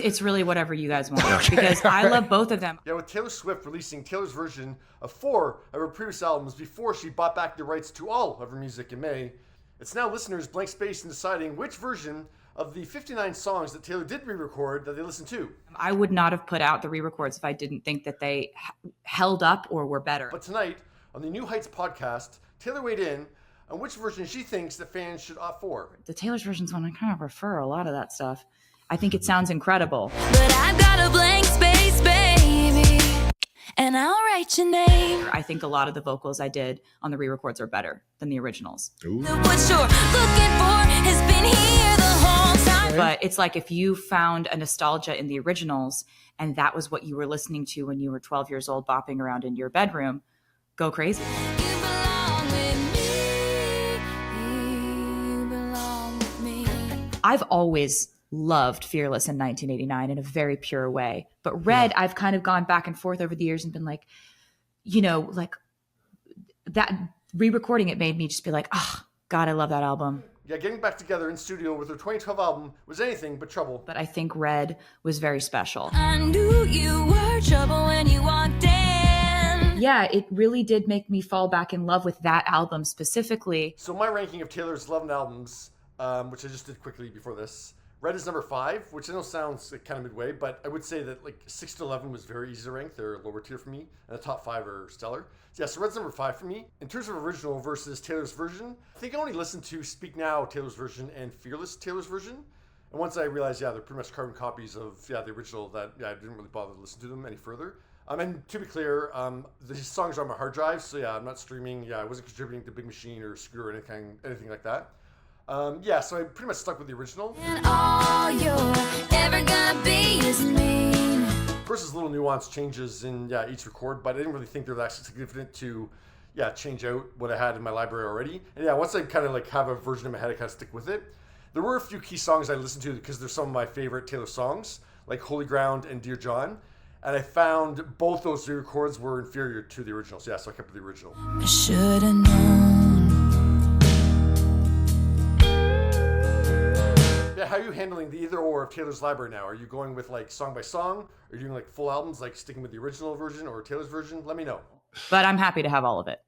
It's really whatever you guys want because I love both of them. Yeah, with Taylor Swift releasing Taylor's version of 4 of her previous albums before she bought back the rights to all of her music in May, it's now listeners' blank space in deciding which version of the 59 songs that Taylor did re-record that they listened to. I would not have put out the re-records if I didn't think that they held up or were better. But tonight, on the New Heights podcast, Taylor weighed in on which version she thinks that fans should opt for. The Taylor's version's one I kind of prefer a lot of that stuff. I think it sounds incredible. But I've got a blank space, baby, and I'll write your name. I think a lot of the vocals I did on the re-records are better than the originals. What you're looking for has been here the whole time. But it's like if you found a nostalgia in the originals and that was what you were listening to when you were 12 years old bopping around in your bedroom, go crazy. You belong with me. You belong with me. I've always loved Fearless in 1989 in a very pure way. But Red, I've kind of gone back and forth over the years and been like, you know, like that re-recording it made me just be like, oh, God, I love that album. Yeah, getting back together in studio with her 2012 album was anything but trouble. But I think Red was very special. I knew you were trouble when you walked in. Yeah, it really did make me fall back in love with that album specifically. So my ranking of Taylor's 11 albums, which I just did quickly before this, Red is number 5, which I know sounds like kind of midway, but I would say that like 6 to 11 was very easy to rank. They're lower tier for me, and the top 5 are stellar. So yeah, so Red's number 5 for me. In terms of original versus Taylor's version, I think I only listened to Speak Now, Taylor's version, and Fearless, Taylor's version. And once I realized, yeah, they're pretty much carbon copies of the original, that I didn't really bother to listen to them any further. And to be clear, the songs are on my hard drive, so yeah, I'm not streaming. Yeah, I wasn't contributing to Big Machine or Screw or anything like that. So I pretty much stuck with the original. And all you're ever gonna be is mean. Of course, there's little nuance changes in each record, but I didn't really think they were actually significant to change out what I had in my library already. And once I kind of like have a version in my head, I kind of stick with it. There were a few key songs I listened to because they're some of my favorite Taylor songs, like Holy Ground and Dear John. And I found both those re-records were inferior to the original. So I kept with the original. I should have known. Yeah, how are you handling the either or of Taylor's library now? Are you going with like song by song? Are you doing like full albums, like sticking with the original version or Taylor's version? Let me know. But I'm happy to have all of it.